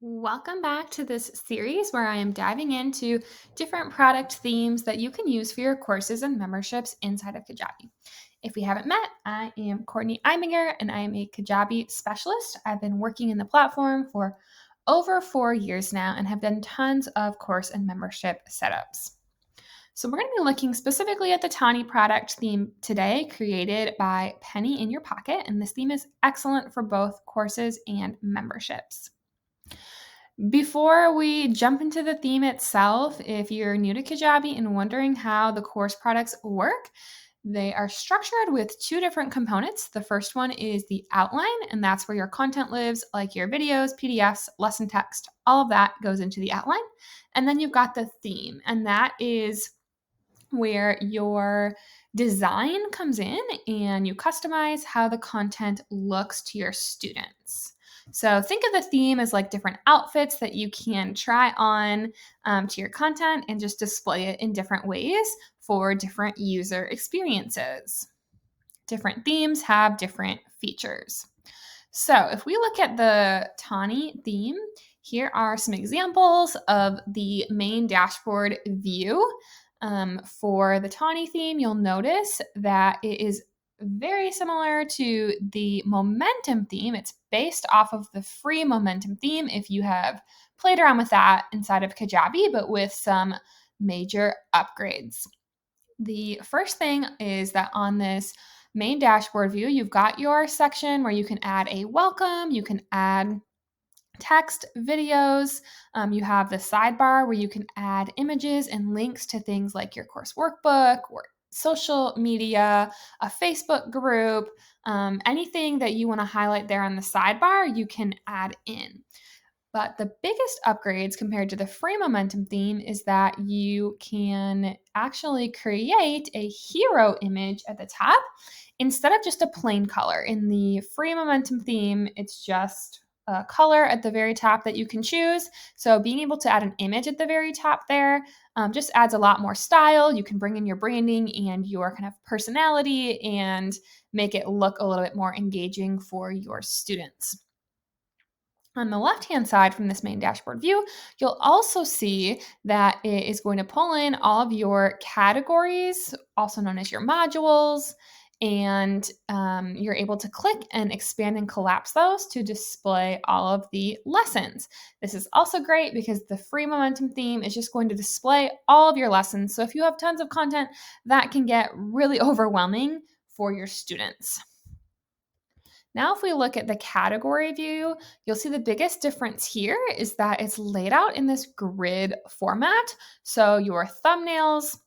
Welcome back to this series where I am diving into different product themes that you can use for your courses and memberships inside of Kajabi. If we haven't met, I am Courtney Iminger and I am a Kajabi specialist. I've been working in the platform for over 4 years now and have done tons of course and membership setups. So, we're going to be looking specifically at the Tahnee product theme today, created by Penny in Your Pocket. And this theme is excellent for both courses and memberships. Before we jump into the theme itself, if you're new to Kajabi and wondering how the course products work, they are structured with two different components. The first one is the outline, and that's where your content lives, like your videos, PDFs, lesson text, all of that goes into the outline. And then you've got the theme, and that is where your design comes in and you customize how the content looks to your students. So think of the theme as like different outfits that you can try on to your content and just display it in different ways for different user experiences. Different themes have different features. So if we look at the Tahnee theme, here are some examples of the main dashboard view. For the Tahnee theme, you'll notice that it is very similar to the momentum theme. It's based off of the free momentum theme if you have played around with that inside of Kajabi, but with some major upgrades. The first thing is that on this main dashboard view, you've got your section where you can add a welcome, you can add text, videos. You have the sidebar where you can add images and links to things like your course workbook or social media, a Facebook group, anything that you want to highlight there on the sidebar, you can add in. But the biggest upgrades compared to the free momentum theme is that you can actually create a hero image at the top instead of just a plain color. In the free momentum theme, it's just a color at the very top that you can choose. So being able to add an image at the very top there just adds a lot more style. You can bring in your branding and your kind of personality and make it look a little bit more engaging for your students. On the left-hand side from this main dashboard view, you'll also see that it is going to pull in all of your categories, also known as your modules, and you're able to click and expand and collapse those to display all of the lessons. This is also great because the free momentum theme is just going to display all of your lessons. So if you have tons of content, that can get really overwhelming for your students. Now, if we look at the category view, you'll see the biggest difference here is that it's laid out in this grid format. So your thumbnails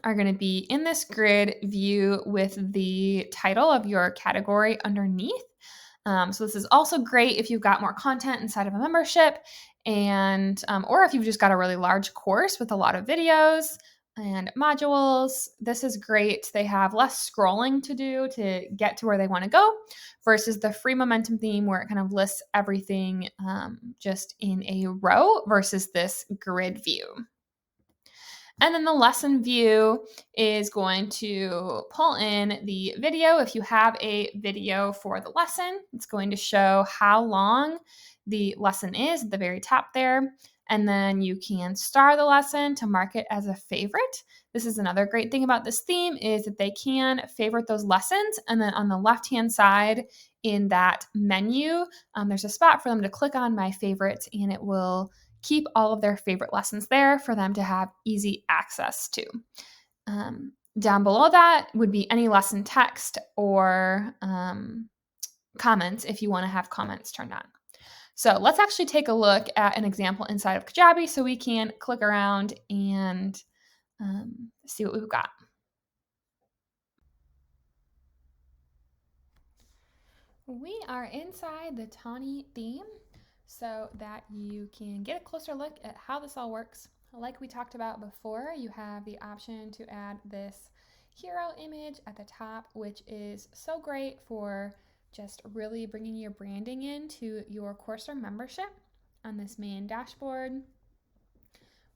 are going to be in this grid view with the title of your category underneath. So this is also great if you've got more content inside of a membership and or if you've just got a really large course with a lot of videos and modules. This is great. They have less scrolling to do to get to where they want to go versus the free momentum theme where it kind of lists everything just in a row versus this grid view. And then the lesson view is going to pull in the video. If you have a video for the lesson, it's going to show how long the lesson is at the very top there. And then you can star the lesson to mark it as a favorite. This is another great thing about this theme is that they can favorite those lessons. And then on the left-hand side in that menu, there's a spot for them to click on My Favorites, and it will keep all of their favorite lessons there for them to have easy access to. Down below that would be any lesson text or comments if you want to have comments turned on. So let's actually take a look at an example inside of Kajabi so we can click around and see what we've got. We are inside the Tahnee theme so that you can get a closer look at how this all works. Like we talked about before, you have the option to add this hero image at the top, which is so great for just really bringing your branding into your course or membership. On this main dashboard,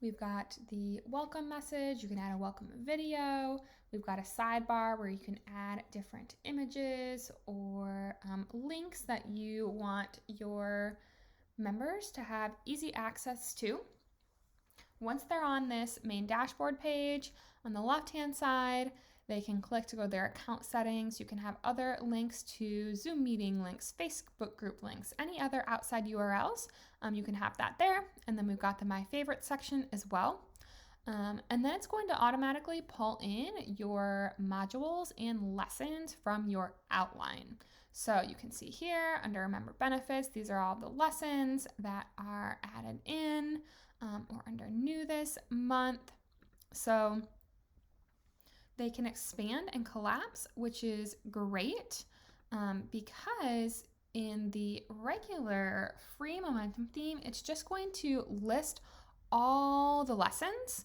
we've got the welcome message. You can add a welcome video. We've got a sidebar where you can add different images or links that you want your members to have easy access to. Once they're on this main dashboard page, on the left-hand side, they can click to go to their account settings. You can have other links to Zoom meeting links, Facebook group links, any other outside URLs. You can have that there. And then we've got the My Favorite section as well. And then it's going to automatically pull in your modules and lessons from your outline. So you can see here under Member Benefits, these are all the lessons that are added in or under New this month. So they can expand and collapse, which is great because in the regular free momentum theme, it's just going to list all the lessons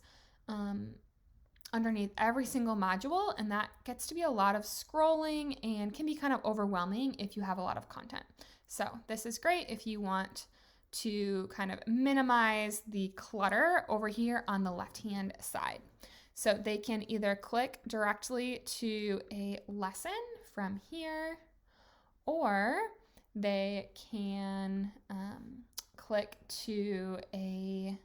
underneath every single module, and that gets to be a lot of scrolling and can be kind of overwhelming if you have a lot of content. So this is great if you want to kind of minimize the clutter over here on the left-hand side. So they can either click directly to a lesson from here, or they can click to a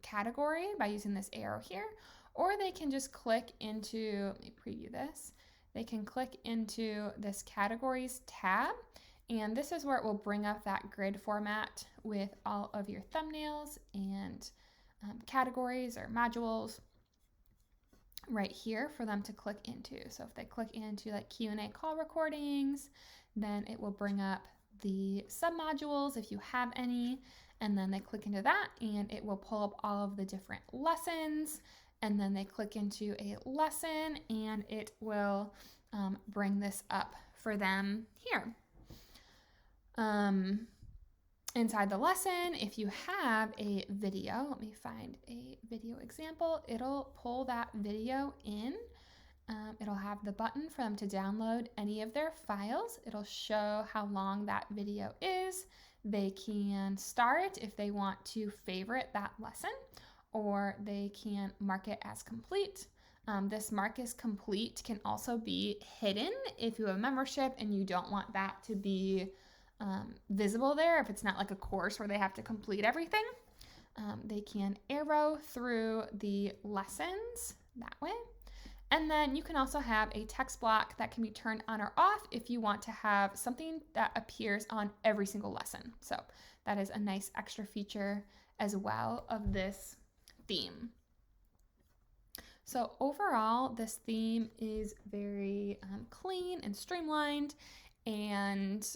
category by using this arrow here, or they can just click into, let me preview this, they can click into this categories tab, and this is where it will bring up that grid format with all of your thumbnails and categories or modules right here for them to click into. So if they click into like Q&A call recordings, then it will bring up the submodules if you have any, and then they click into that and it will pull up all of the different lessons, and then they click into a lesson and it will bring this up for them here. Inside the lesson, if you have a video, let me find a video example, it'll pull that video in. It'll have the button for them to download any of their files. It'll show how long that video is. They can star it if they want to favorite that lesson, or they can mark it as complete. This mark as complete can also be hidden if you have a membership and you don't want that to be visible there. If it's not like a course where they have to complete everything, they can arrow through the lessons that way. And then you can also have a text block that can be turned on or off if you want to have something that appears on every single lesson. So that is a nice extra feature as well of this theme. So overall, this theme is very clean and streamlined, and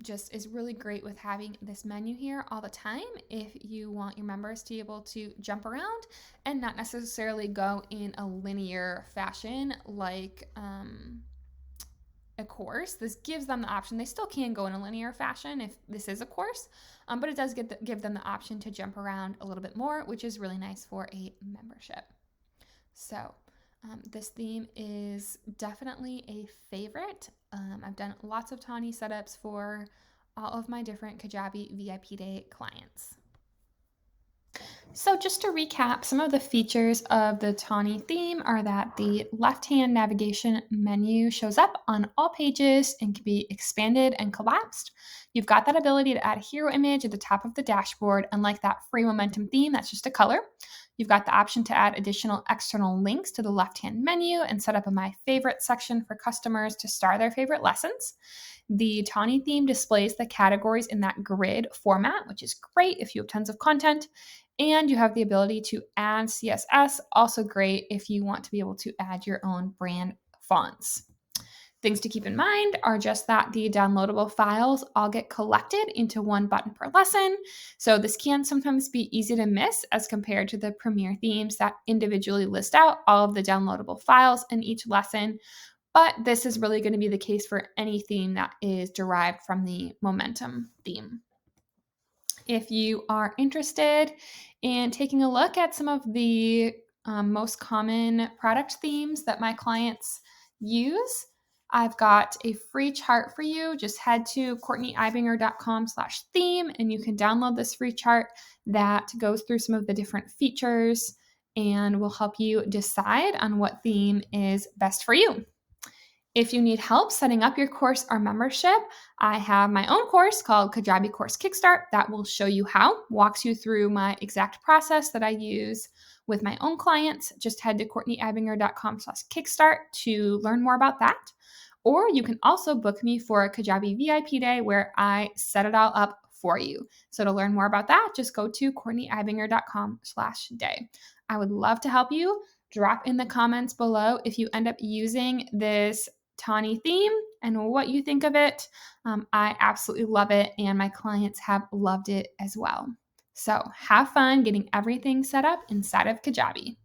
just is really great with having this menu here all the time if you want your members to be able to jump around and not necessarily go in a linear fashion like a course. This gives them the option. They still can go in a linear fashion if this is a course, but it does give them the option to jump around a little bit more, which is really nice for a membership. So this theme is definitely a favorite. I've done lots of Tahnee setups for all of my different Kajabi VIP Day clients. So just to recap, some of the features of the Tahnee theme are that the left-hand navigation menu shows up on all pages and can be expanded and collapsed. You've got that ability to add a hero image at the top of the dashboard, unlike that free momentum theme, that's just a color. You've got the option to add additional external links to the left-hand menu and set up a My Favorite section for customers to star their favorite lessons. The Tahnee theme displays the categories in that grid format, which is great if you have tons of content. And you have the ability to add CSS, also great if you want to be able to add your own brand fonts. Things to keep in mind are just that the downloadable files all get collected into one button per lesson. So this can sometimes be easy to miss as compared to the Premier themes that individually list out all of the downloadable files in each lesson. But this is really going to be the case for any theme that is derived from the Momentum theme. If you are interested in taking a look at some of the most common product themes that my clients use, I've got a free chart for you. Just head to CourtneyEibinger.com/theme and you can download this free chart that goes through some of the different features and will help you decide on what theme is best for you. If you need help setting up your course or membership, I have my own course called Kajabi Course Kickstart that will show you how, walks you through my exact process that I use with my own clients. Just head to CourtneyEbinger.com/kickstart to learn more about that. Or you can also book me for a Kajabi VIP day where I set it all up for you. So to learn more about that, just go to CourtneyEbinger.com/day. I would love to help you. Drop in the comments below if you end up using this Tahnee theme and what you think of it. I absolutely love it, and my clients have loved it as well. So have fun getting everything set up inside of Kajabi.